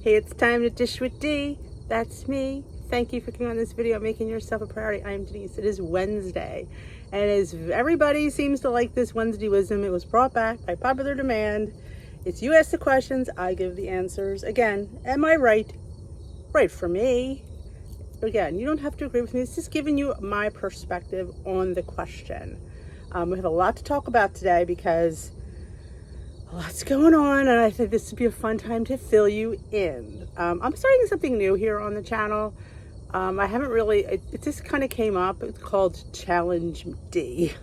Hey, it's time to dish with D. That's me. Thank you for coming on this video, making yourself a priority. I am Denise. It is Wednesday. And as everybody seems to like this Wednesday wisdom, it was brought back by popular demand. It's you ask the questions, I give the answers. Again, am I right? Right for me. Again, you don't have to agree with me. It's just giving you my perspective on the question. We have a lot to talk about today because a lot's going on, and I think this would be a fun time to fill you in. I'm starting something new here on the channel. I haven't really, it just kind of came up. It's called Challenge D.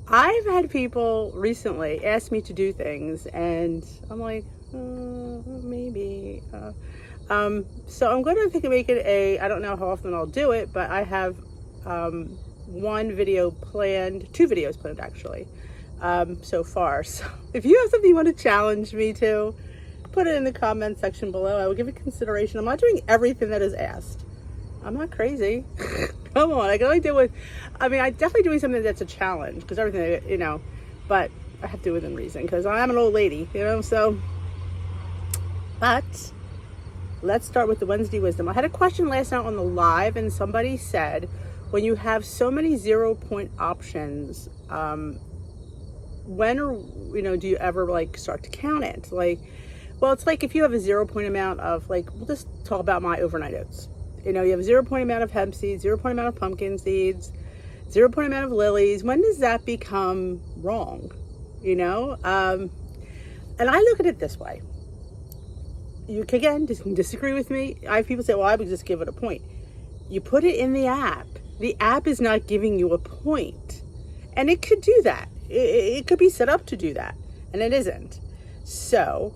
I've had people recently ask me to do things, and I'm like, maybe. So I'm going to think of making I don't know how often I'll do it, but I have one video planned, 2 videos planned actually. So far. So if you have something you want to challenge me to, put it in the comment section below. I will give it consideration. I'm not doing everything that is asked. I'm not crazy. Come on, I can only do it. I mean, I'm definitely doing something that's a challenge because everything, you know, but I have to do it within reason because I'm an old lady, you know, so. But let's start with the Wednesday wisdom. I had a question last night on the live, and somebody said, when you have so many 0-point options, when or do you ever like start to count it? Like, well, it's like if you have a 0-point amount of, like, we'll just talk about my overnight oats. You know, you have a 0-point amount of hemp seeds, 0-point amount of pumpkin seeds, 0-point amount of lilies. When does that become wrong? You know, and I look at it this way. You can, again, disagree with me. I have people say, well, I would just give it a point. You put it in the app. The app is not giving you a point, and it could do that. It could be set up to do that, and it isn't. So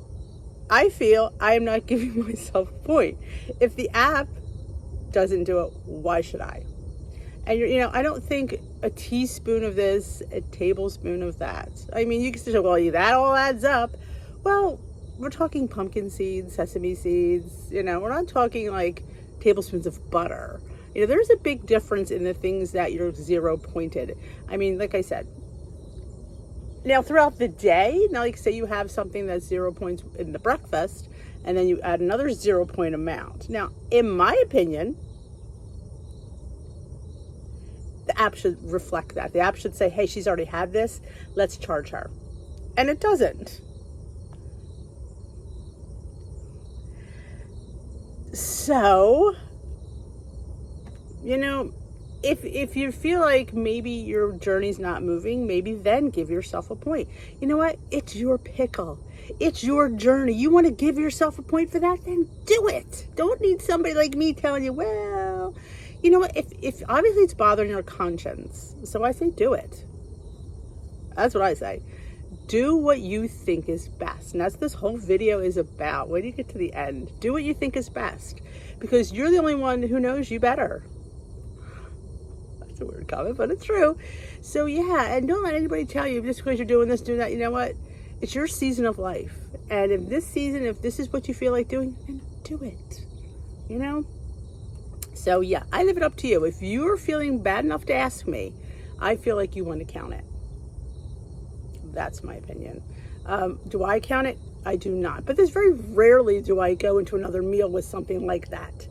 I feel I am not giving myself a point. If the app doesn't do it, why should I? And I don't think a teaspoon of this, a tablespoon of that. I mean, you can say, well, that all adds up. Well, we're talking pumpkin seeds, sesame seeds. We're not talking like tablespoons of butter. There's a big difference in the things that you're 0-pointed. I mean, like I said, now throughout the day, now like say you have something that's 0 points in the breakfast, and then you add another 0-point amount. Now, in my opinion, the app should reflect that. The app should say, hey, she's already had this, let's charge her. And it doesn't. So, if you feel like maybe your journey's not moving, maybe then give yourself a point. You know what? It's your pickle. It's your journey. You want to give yourself a point for that? Then do it. Don't need somebody like me telling you, well, you know what? If obviously it's bothering your conscience, so I say do it. That's what I say. Do what you think is best. And that's this whole video is about. When you get to the end, do what you think is best. Because you're the only one who knows you better. A weird comment, but it's true. So yeah, and don't let anybody tell you just because you're doing this, doing that. You know what? It's your season of life, and if this is what you feel like doing, then do it. So yeah, I leave it up to you. If you're feeling bad enough to ask me, I feel like you want to count it. That's my opinion. Do I count it? I do not. But there's very rarely do I go into another meal with something like that.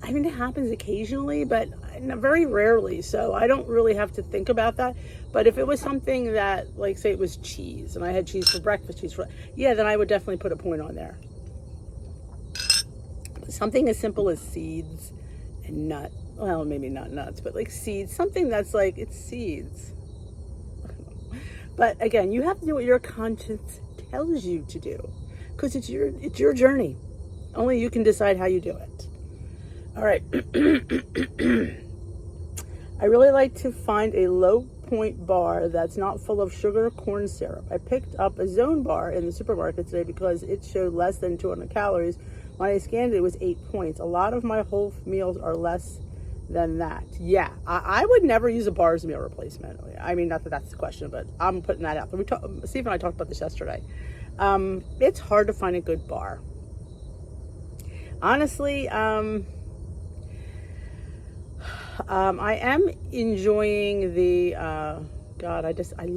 I mean, it happens occasionally, but very rarely. So I don't really have to think about that. But if it was something that, like, say it was cheese, and I had cheese for breakfast, then I would definitely put a point on there. Something as simple as seeds and well, maybe not nuts, but like seeds, something that's like, it's seeds. But again, you have to do what your conscience tells you to do, because it's your journey. Only you can decide how you do it. All right. I really like to find a low point bar that's not full of sugar or corn syrup. I picked up a Zone bar in the supermarket today because it showed less than 200 calories. When I scanned it, it was 8 points. A lot of my whole meals are less than that. Yeah, I would never use a bar as a meal replacement. I mean, not that that's the question, but I'm putting that out there. Steve and I talked about this yesterday. It's hard to find a good bar. Honestly, I am enjoying the, God, I just had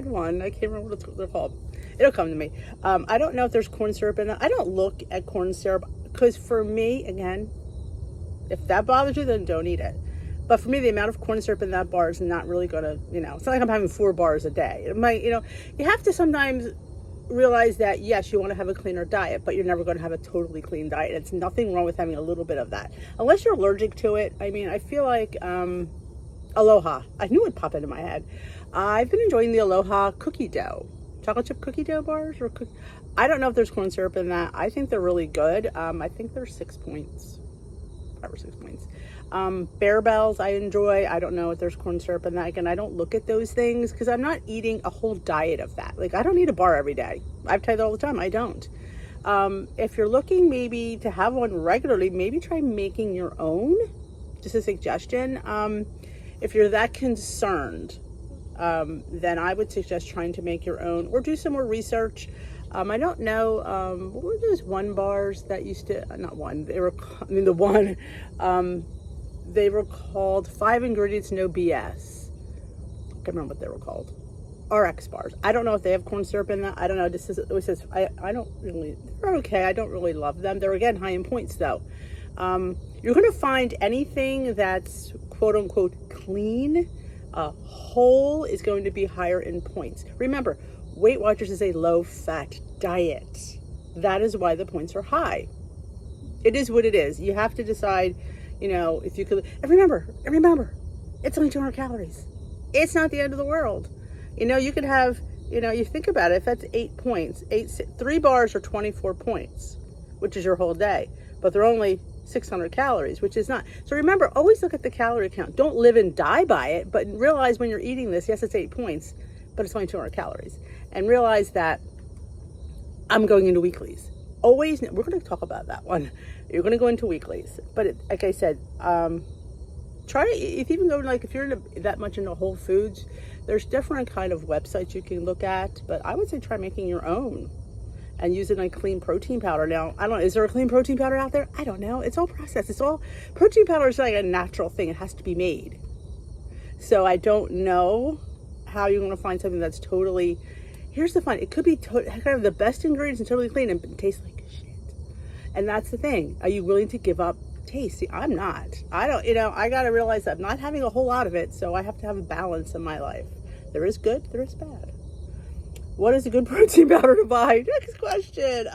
one. I can't remember what they're called. It'll come to me. I don't know if there's corn syrup in it. I don't look at corn syrup because for me, again, if that bothers you, then don't eat it. But for me, the amount of corn syrup in that bar is not really going to, it's not like I'm having 4 bars a day. It might, you have to sometimes realize that, yes, you want to have a cleaner diet, but you're never going to have a totally clean diet. It's nothing wrong with having a little bit of that. Unless you're allergic to it. I mean, I feel like Aloha. I knew it'd pop into my head. I've been enjoying the Aloha cookie dough. Chocolate chip cookie dough bars. I don't know if there's corn syrup in that. I think they're really good. I think they're 6 points. 5 or 6 points. Bear Bells I enjoy. I don't know if there's corn syrup in that. Again, I don't look at those things because I'm not eating a whole diet of that. Like, I don't eat a bar every day. I've tried that all the time. I don't. If you're looking maybe to have one regularly, maybe try making your own. Just a suggestion. If you're that concerned, then I would suggest trying to make your own or do some more research. I don't know, what were those one bars that used to, not one, they were, the one, they were called 5 ingredients, no BS. I can't remember what they were called. RX bars. I don't know if they have corn syrup in that. I don't know. This is, it says, I don't really, they're okay. I don't really love them. They're, again, high in points though. You're going to find anything that's quote unquote clean, whole is going to be higher in points. Remember, Weight Watchers is a low-fat diet. That is why the points are high. It is what it is. You have to decide, if you could. And remember, it's only 200 calories. It's not the end of the world. You could have, you think about it. If that's 8 points, 3 bars are 24 points, which is your whole day. But they're only 600 calories, which is not. So remember, always look at the calorie count. Don't live and die by it, but realize when you're eating this, yes, it's 8 points, but it's only 200 calories. And realize that I'm going into weeklies. Always, we're going to talk about that one. You're going to go into weeklies. But like I said, try, if you even go, like if you're that much into Whole Foods, there's different kind of websites you can look at. But I would say try making your own and using a clean protein powder. Now, I don't know, is there a clean protein powder out there? I don't know. It's all processed. Protein powder is like a natural thing. It has to be made. So I don't know how you're going to find something that's totally. Here's the fun. It could be kind of the best ingredients and totally clean and taste like shit. And that's the thing. Are you willing to give up taste? See, I'm not. I don't, I got to realize that I'm not having a whole lot of it. So I have to have a balance in my life. There is good, there is bad. What is a good protein powder to buy? Next question.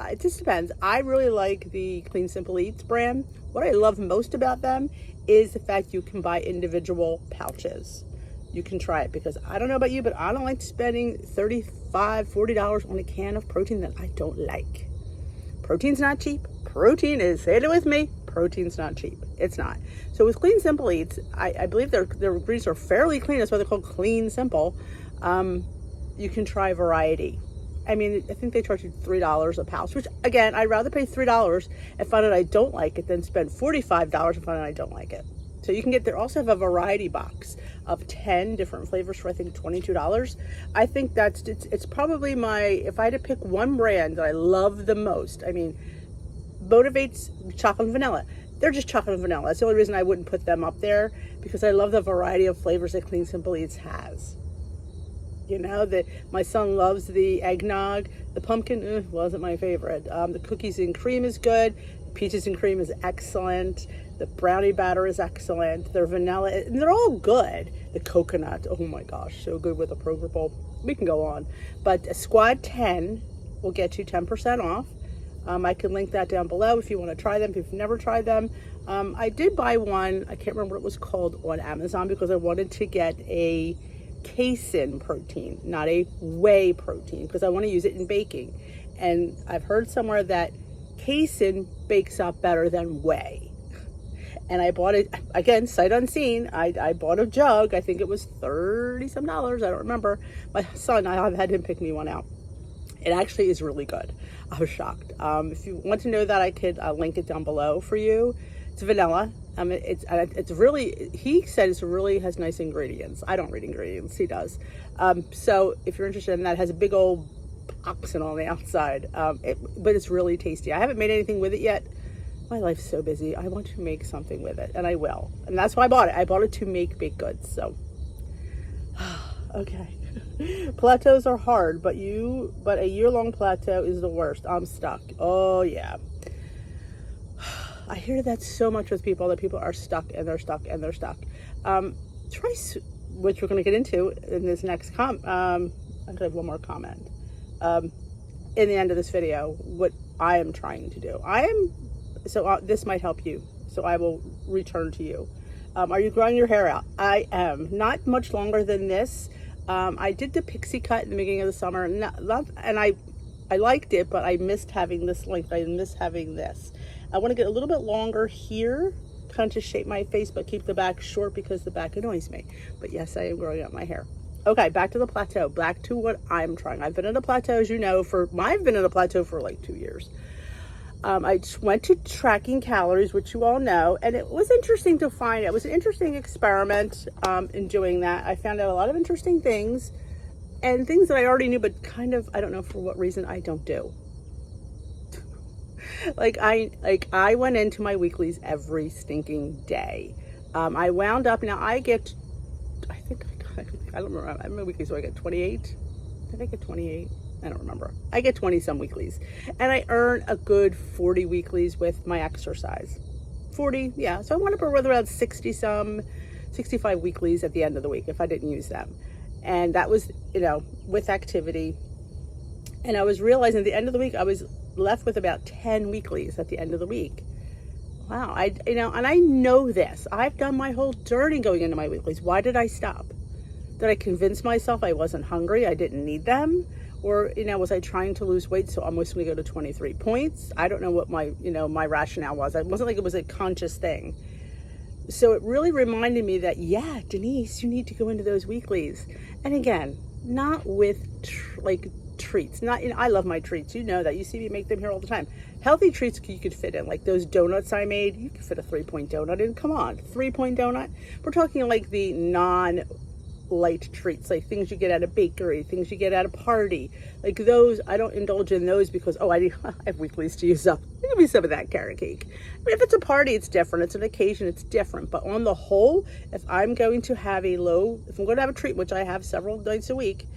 It just depends. I really like the Clean Simple Eats brand. What I love most about them is the fact you can buy individual pouches. You can try it because I don't know about you, but I don't like spending $35, $40 on a can of protein that I don't like. Protein's not cheap. Protein is, say it with me, protein's not cheap. It's not. So with Clean Simple Eats, I believe their ingredients are fairly clean. That's why they're called Clean Simple. You can try variety. I mean, I think they charge you $3 a pouch, which again, I'd rather pay $3 and find out I don't like it than spend $45 and find out I don't like it. So you can get, they also have a variety box of 10 different flavors for I think $22. I think it's probably if I had to pick one brand that I love the most, I mean, Motivate's chocolate and vanilla. They're just chocolate and vanilla. That's the only reason I wouldn't put them up there, because I love the variety of flavors that Clean Simple Eats has. That my son loves the eggnog. The pumpkin wasn't my favorite. The cookies and cream is good. Peaches and cream is excellent. The brownie batter is excellent. Their vanilla, and they're all good. The coconut, oh my gosh, so good with a Kroger bowl. We can go on. But a Squad 10 will get you 10% off. I can link that down below if you want to try them, if you've never tried them. I did buy one, I can't remember what it was called, on Amazon because I wanted to get a casein protein, not a whey protein, because I want to use it in baking. And I've heard somewhere that casein bakes up better than whey. And I bought it, again, sight unseen. I bought a jug. I think it was $30-some. I don't remember. My son, I've had him pick me one out. It actually is really good. I was shocked. If you want to know that, I could link it down below for you. It's vanilla. It's really, he said it really has nice ingredients. I don't read ingredients. He does. So if you're interested in that, it has a big old box on the outside. But it's really tasty. I haven't made anything with it yet. My life's so busy. I want to make something with it, and I will. And that's why I bought it. I bought it to make baked goods. So, okay. Plateaus are hard, but a year-long plateau is the worst. I'm stuck. Oh yeah. I hear that so much with people, that people are stuck and they're stuck and they're stuck. Which we're going to get into in this next I'm going to have one more comment. In the end of this video, what I am trying to do. This might help you. So I will return to you. Are you growing your hair out? I am. Not much longer than this. I did the pixie cut in the beginning of the summer, and I liked it, but I missed having this length. I missed having this. I want to get a little bit longer here, kind of to shape my face, but keep the back short because the back annoys me. But yes, I am growing out my hair. Okay, back to the plateau. Back to what I'm trying. I've been in a plateau, as you know, I've been in a plateau for like 2 years. I went to tracking calories, which you all know, and it was interesting to find. It was an interesting experiment in doing that. I found out a lot of interesting things, and things that I already knew, but kind of, I don't know for what reason, I don't do. I went into my weeklies every stinking day. I wound up, now I don't remember, I'm a weekly, so I get 28. Did I get 28? I don't remember. I get 20 some weeklies, and I earn a good 40 weeklies with my exercise. 40, yeah. So I wound up with around 65 weeklies at the end of the week if I didn't use them. And that was, with activity. And I was realizing at the end of the week, I was left with about 10 weeklies at the end of the week. Wow. And I know this. I've done my whole journey going into my weeklies. Why did I stop? Did I convince myself I wasn't hungry? I didn't need them? Or, was I trying to lose weight? So I'm just going to go to 23 points. I don't know what my rationale was. It wasn't like it was a conscious thing. So it really reminded me that, yeah, Denise, you need to go into those weeklies. And again, not with treats. I love my treats. You know that. You see me make them here all the time. Healthy treats you could fit in. Like those donuts I made, you could fit a 3-point donut in. Come on, 3-point donut. We're talking like the non-light treats, like things you get at a bakery, things you get at a party. Like those, I don't indulge in those because, I have weeklies to use up. Give me some of that carrot cake. I mean, if it's a party, it's different. It's an occasion, it's different. But on the whole, if I'm going to have a treat, which I have several nights a week,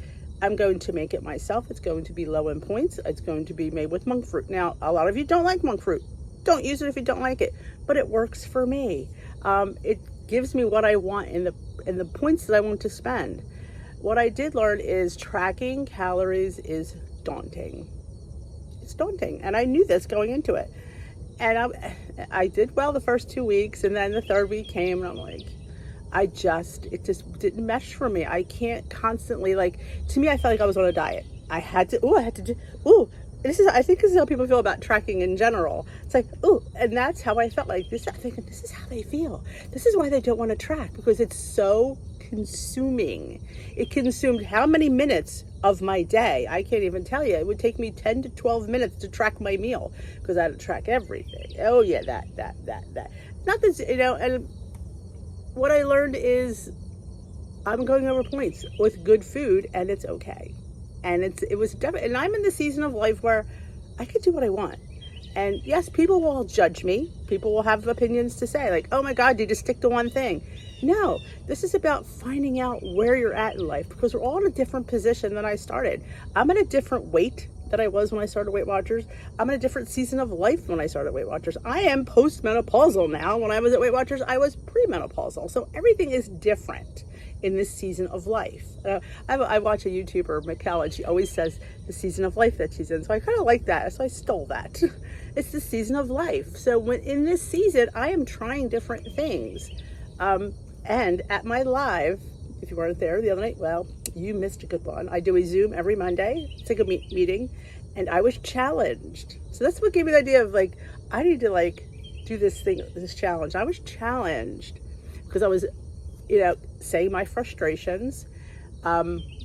I'm going to make it myself. It's going to be low in points. It's going to be made with monk fruit. Now, a lot of you don't like monk fruit. Don't use it if you don't like it, but it works for me. It gives me what I want in the points that I want to spend. What I did learn is tracking calories is daunting. It's daunting, and I knew this going into it. And I did well the first 2 weeks, and then the third week came, and I'm like, it just didn't mesh for me. I can't constantly, to me, I felt like I was on a diet. I think this is how people feel about tracking in general. It's like, and that's how I felt like this. I'm thinking, this is how they feel. This is why they don't want to track, because it's so consuming. It consumed how many minutes of my day? I can't even tell you. It would take me 10 to 12 minutes to track my meal because I had to track everything. Oh yeah, that. Not this, and what I learned is I'm going over points with good food, and it's okay. And it was definitely, and I'm in the season of life where I can do what I want. And yes, people will judge me. People will have opinions to say, like, oh my God, you just stick to one thing. No, this is about finding out where you're at in life, because we're all in a different position than I started. I'm at a different weight than I was when I started Weight Watchers. I'm in a different season of life when I started Weight Watchers. I am postmenopausal now. When I was at Weight Watchers, I was premenopausal. So everything is different in this season of life. I watch a YouTuber, Mikkel, and she always says the season of life that she's in. So I kind of like that. So I stole that. It's the season of life. So when in this season, I am trying different things. And at my live, if you weren't there the other night, well, you missed a good one. I do a Zoom every Monday. It's like a meeting, and I was challenged. So that's what gave me the idea of I need to do this challenge. I was challenged because I was, saying my frustrations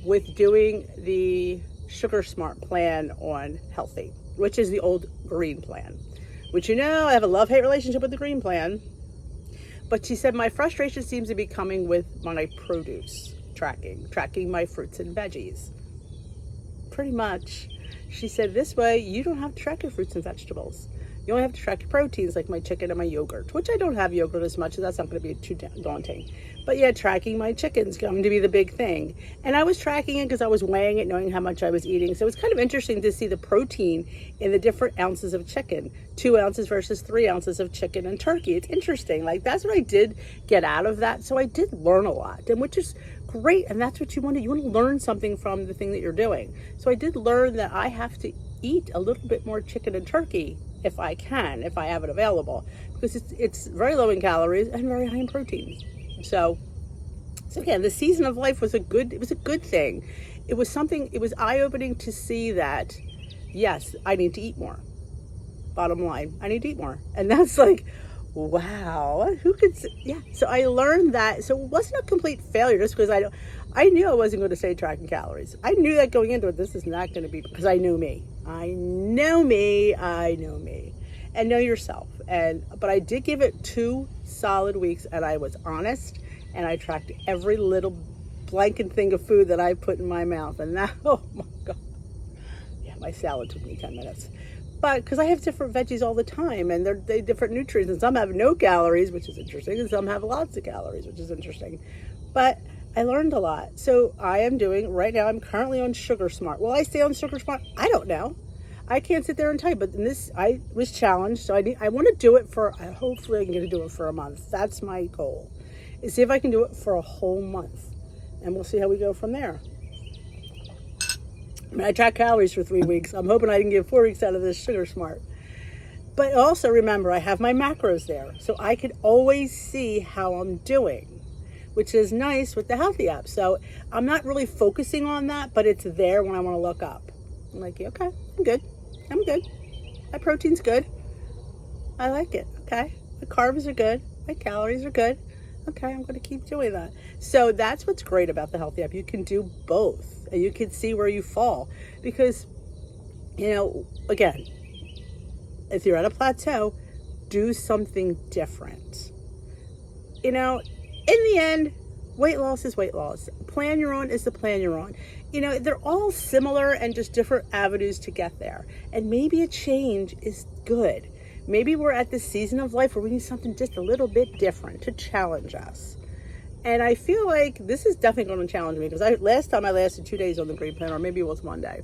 with doing the Sugar Smart plan on healthy, which is the old green plan, which, I have a love-hate relationship with the green plan. But she said, my frustration seems to be coming with my produce tracking my fruits and veggies. Pretty much. She said, this way, you don't have to track your fruits and vegetables. You only have to track your proteins, like my chicken and my yogurt, which I don't have yogurt as much, so that's not going to be too daunting. But yeah, tracking my chicken's going to be the big thing. And I was tracking it because I was weighing it, knowing how much I was eating. So it's kind of interesting to see the protein in the different ounces of chicken, 2 ounces versus 3 ounces of chicken and turkey. It's interesting. Like, that's what I did get out of that. So I did learn a lot, and which is great. And that's what you want to learn something from the thing that you're doing. So I did learn that I have to eat a little bit more chicken and turkey if I can, if I have it available, because it's very low in calories and very high in proteins. So again, the season of life was a good thing. It was eye-opening to see that, yes, I need to eat more. Bottom line, I need to eat more. And that's like, wow, who could say, yeah. So I learned that. So it wasn't a complete failure just because I knew I wasn't going to stay tracking calories. I knew that going into it, this is not going to be, because I knew me. I know me. And know yourself. But I did give it 2 solid weeks, and I was honest, and I tracked every little blanket thing of food that I put in my mouth. And now, oh my God. Yeah, my salad took me 10 minutes. But because I have different veggies all the time, and they're different nutrients, and some have no calories, which is interesting, and some have lots of calories, which is interesting. But I learned a lot. So I am doing, right now, I'm currently on Sugar Smart. Will I stay on Sugar Smart? I don't know. I can't sit there and tell you, but in this, I was challenged, so I want to do it for, hopefully I can get to do it for a month. That's my goal, is see if I can do it for a whole month, and we'll see how we go from there. I mean, I track calories for 3 weeks. I'm hoping I can get 4 weeks out of this Sugar Smart. But also remember, I have my macros there, so I could always see how I'm doing, which is nice with the Healthy app. So I'm not really focusing on that, but it's there when I want to look up. I'm like, okay, I'm good. My protein's good. I like it. Okay. My carbs are good. My calories are good. Okay, I'm going to keep doing that. So that's what's great about the Healthy app. You can do both, and you can see where you fall, because, again, if you're at a plateau, do something different. In the end, weight loss is weight loss. Plan you're on is the plan you're on. They're all similar and just different avenues to get there. And maybe a change is good. Maybe we're at this season of life where we need something just a little bit different to challenge us. And I feel like this is definitely going to challenge me, because last time I lasted 2 days on the green plan, or maybe it was one day,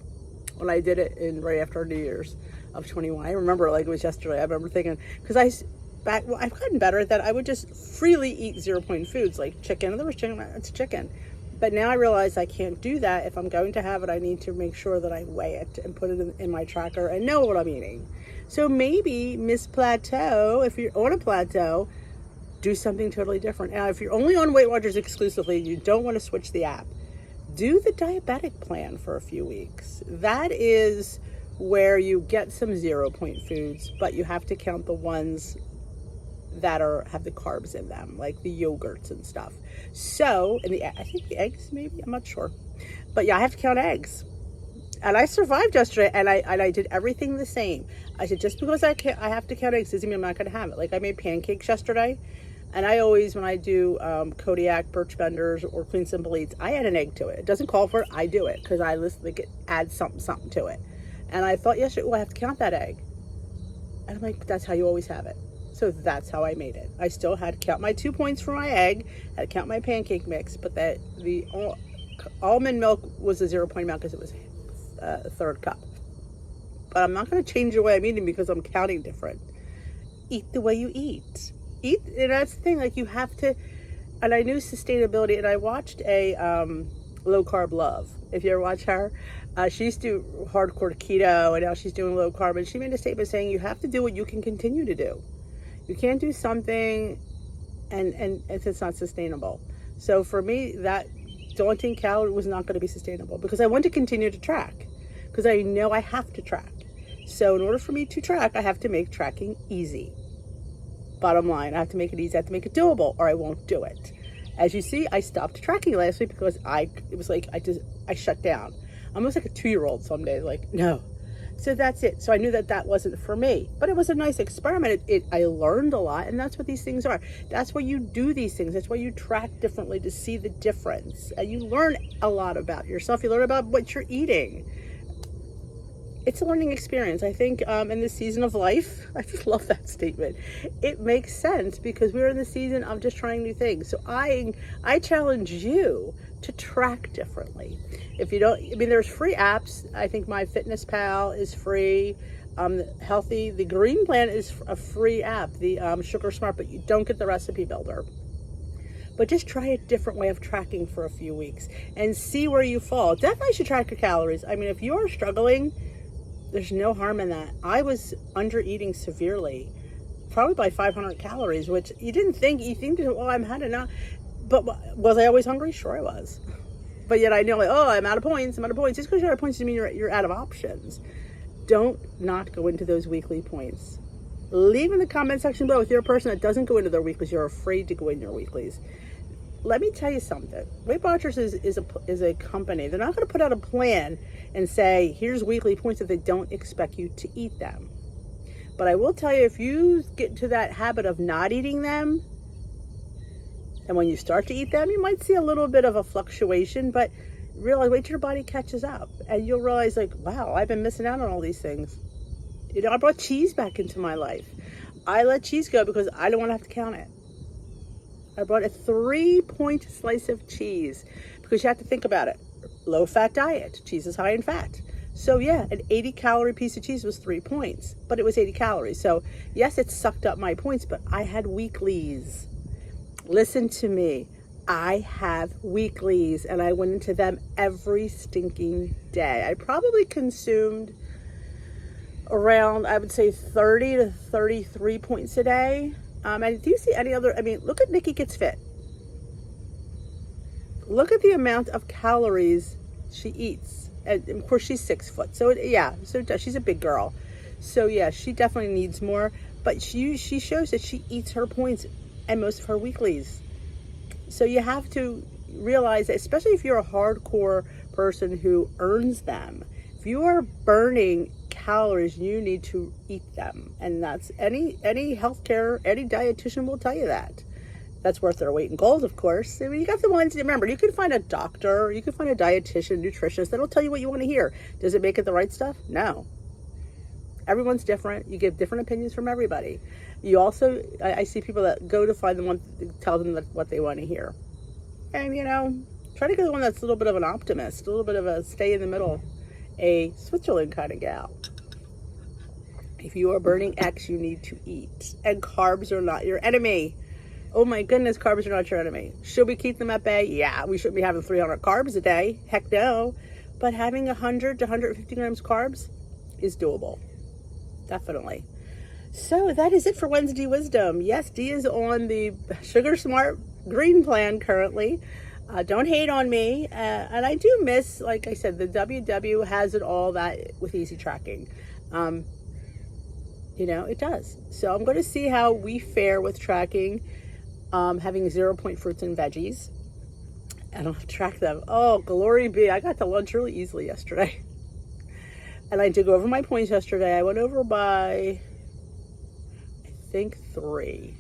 when I did it right after New Year's of 21. I remember like it was yesterday. I remember thinking, because I've gotten better at that. I would just freely eat 0 point foods like chicken. There was chicken, it's chicken. But now I realize I can't do that. If I'm going to have it, I need to make sure that I weigh it and put it in my tracker and know what I'm eating. So maybe Miss Plateau, if you're on a plateau, do something totally different. Now, if you're only on Weight Watchers exclusively, you don't want to switch the app, do the diabetic plan for a few weeks. That is where you get some 0 point foods, but you have to count the ones that have the carbs in them, like the yogurts and stuff. So, I think the eggs, maybe, I'm not sure. But yeah, I have to count eggs. And I survived yesterday, and I did everything the same. I said, just because I have to count eggs doesn't mean I'm not going to have it. Like, I made pancakes yesterday, and I always, when I do Kodiak, Birch Benders, or Clean Simple Eats, I add an egg to it. It doesn't call for it, I do it, because I add something to it. And I thought yesterday, I have to count that egg. And I'm like, that's how you always have it. So that's how I made it. I still had to count my 2 points for my egg, had to count my pancake mix, but the almond milk was a 0 point amount because it was a third cup. But I'm not going to change the way I'm eating because I'm counting different. Eat the way you eat. And that's the thing, like you have to, and I knew sustainability, and I watched a Low Carb Love. If you ever watch her, she used to do hardcore keto, and now she's doing low carb, and she made a statement saying you have to do what you can continue to do. You can't do something and it's not sustainable. So for me, that daunting calorie was not going to be sustainable, because I want to continue to track, because I know I have to track. So in order for me to track, I have to make tracking easy. Bottom line, I have to make it easy, I have to make it doable, or I won't do it. As you see, I stopped tracking last week because I shut down. I'm almost like a 2-year-old some days, like, no. So that's it. So I knew that wasn't for me, but it was a nice experiment. I learned a lot, and that's what these things are. That's why you do these things. That's why you track differently, to see the difference. And you learn a lot about yourself. You learn about what you're eating. it's a learning experience. I think in this season of life, I just love that statement. It makes sense because we're in the season of just trying new things. So I challenge you to track differently. If you don't, I mean, there's free apps. I think MyFitnessPal is free. The Green Plan is a free app, the Sugar Smart, but you don't get the recipe builder. But just try a different way of tracking for a few weeks and see where you fall. Definitely should track your calories. I mean, if you are struggling, there's no harm in that. I was under eating severely, probably by 500 calories, which you think, oh, I'm had enough. But was I always hungry? Sure I was. But yet I know, like, oh, I'm out of points. Just because you're out of points doesn't mean you're out of options. Don't not go into those weekly points. Leave in the comment section below if you're a person that doesn't go into their weeklies, you're afraid to go in your weeklies. Let me tell you something. Weight Watchers is a company. They're not going to put out a plan and say, here's weekly points if they don't expect you to eat them. But I will tell you, if you get to that habit of not eating them, and when you start to eat them, you might see a little bit of a fluctuation, but realize, wait till your body catches up. And you'll realize, like, wow, I've been missing out on all these things. You know, I brought cheese back into my life. I let cheese go because I don't want to have to count it. I brought a 3-point slice of cheese because you have to think about it. Low-fat diet. Cheese is high in fat. So yeah, an 80-calorie piece of cheese was 3 points, but it was 80 calories. So yes, it sucked up my points, but I had weeklies. Listen to me. I have weeklies, and I went into them every stinking day. I probably consumed around, I would say, 30 to 33 points a day. And do you see any other, I mean, look at Nikki Gets Fit. Look at the amount of calories she eats. And of course, she's 6 foot. So yeah, so she's a big girl. So yeah, she definitely needs more. But she shows that she eats her points and most of her weeklies. So you have to realize that, especially if you're a hardcore person who earns them, if you are burning calories, you need to eat them. And that's any healthcare, any dietitian will tell you that. That's worth their weight in gold, of course. I mean, you got the ones, remember, you can find a doctor, you can find a dietitian, nutritionist, that'll tell you what you want to hear. Does it make it the right stuff? No. Everyone's different. You get different opinions from everybody. You also, I see people that go to find the one that tells them what they want to hear. And, you know, try to get the one that's a little bit of an optimist, a little bit of a stay in the middle, a Switzerland kind of gal. If you are burning X, you need to eat. And carbs are not your enemy. Oh my goodness, carbs are not your enemy. Should we keep them at bay? Yeah, we shouldn't be having 300 carbs a day. Heck no. But having 100 to 150 grams carbs is doable. Definitely. So that is it for Wednesday Wisdom. Yes, Dee is on the Sugar Smart Green Plan currently. Don't hate on me. And I do miss, like I said, the WW has it all that with easy tracking. You know, it does. So I'm going to see how we fare with tracking, having 0-point fruits and veggies. I don't have to track them. Oh, glory be. I got to lunch really easily yesterday. And I did go over my points yesterday. I went over by, I think, 3,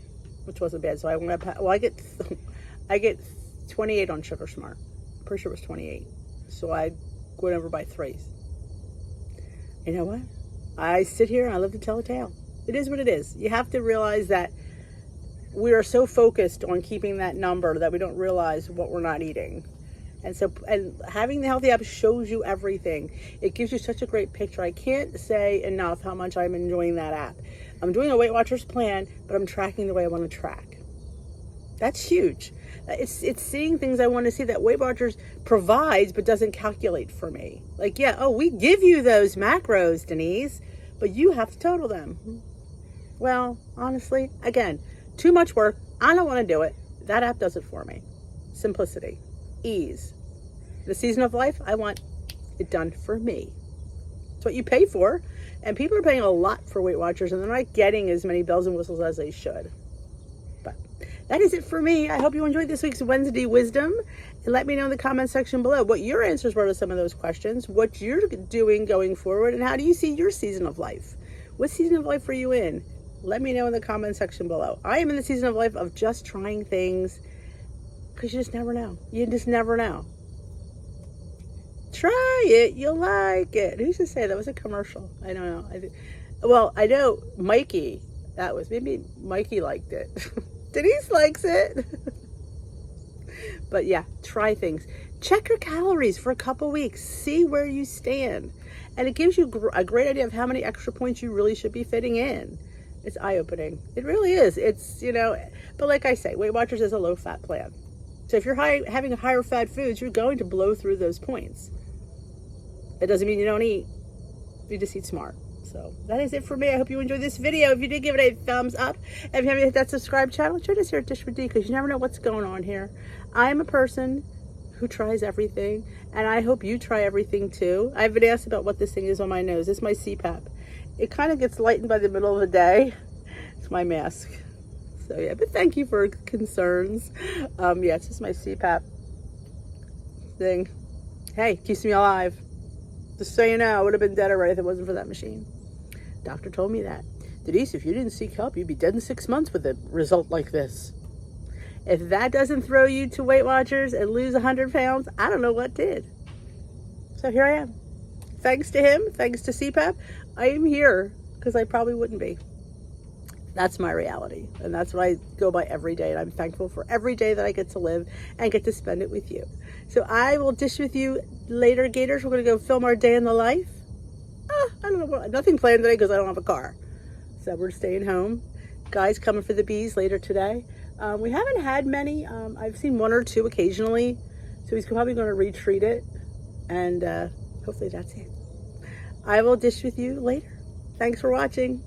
which wasn't bad. So I went up, well, I get 28 on Sugar Smart. I'm pretty sure it was 28. So I went over by 3. You know what? I sit here and I live to tell a tale. It is what it is. You have to realize that we are so focused on keeping that number that we don't realize what we're not eating. And having the healthy app shows you everything. It gives you such a great picture. I can't say enough how much I'm enjoying that app. I'm doing a Weight Watchers plan, but I'm tracking the way I want to track. That's huge. It's seeing things I want to see that Weight Watchers provides but doesn't calculate for me. Like, yeah, oh, we give you those macros, Denise, but you have to total them. Well, honestly, again, too much work. I don't want to do it. That app does it for me. Simplicity. Ease. The season of life, I want it done for me. It's what you pay for. And people are paying a lot for Weight Watchers, and they're not getting as many bells and whistles as they should. But that is it for me. I hope you enjoyed this week's Wednesday Wisdom. And let me know in the comment section below what your answers were to some of those questions, what you're doing going forward, and how do you see your season of life? What season of life are you in? Let me know in the comment section below. I am in the season of life of just trying things, because you just never know. You just never know. Try it. You'll like it. Who's to say that was a commercial? I don't know. Well, I know Mikey. That was, maybe Mikey liked it. Denise likes it. But yeah, try things. Check your calories for a couple weeks. See where you stand. And it gives you a great idea of how many extra points you really should be fitting in. It's eye-opening. It really is. It's, but like I say, Weight Watchers is a low-fat plan. So if you're having higher fat foods, you're going to blow through those points. It doesn't mean you don't eat. You just eat smart. So that is it for me. I hope you enjoyed this video. If you did, give it a thumbs up. If you haven't hit that subscribe channel, join us here at Dish with D, because you never know what's going on here. I'm a person who tries everything, and I hope you try everything too. I've been asked about what this thing is on my nose. It's my CPAP. It kind of gets lightened by the middle of the day. It's my mask. So yeah, but thank you for concerns. Yeah, it's just my CPAP thing. Hey, keeps me alive. Just so you know, I would have been dead already if it wasn't for that machine. Doctor told me that. Denise, if you didn't seek help, you'd be dead in 6 months with a result like this. If that doesn't throw you to Weight Watchers and lose 100 pounds, I don't know what did. So here I am. Thanks to him, thanks to CPAP, I am here because I probably wouldn't be. That's my reality, and that's what I go by every day, and I'm thankful for every day that I get to live and get to spend it with you. So I will dish with you later, Gators. We're going to go film our day in the life. I don't know, nothing planned today because I don't have a car. So we're staying home. Guys coming for the bees later today. We haven't had many. I've seen 1 or 2 occasionally, so he's probably going to retreat it, and hopefully that's it. I will dish with you later. Thanks for watching.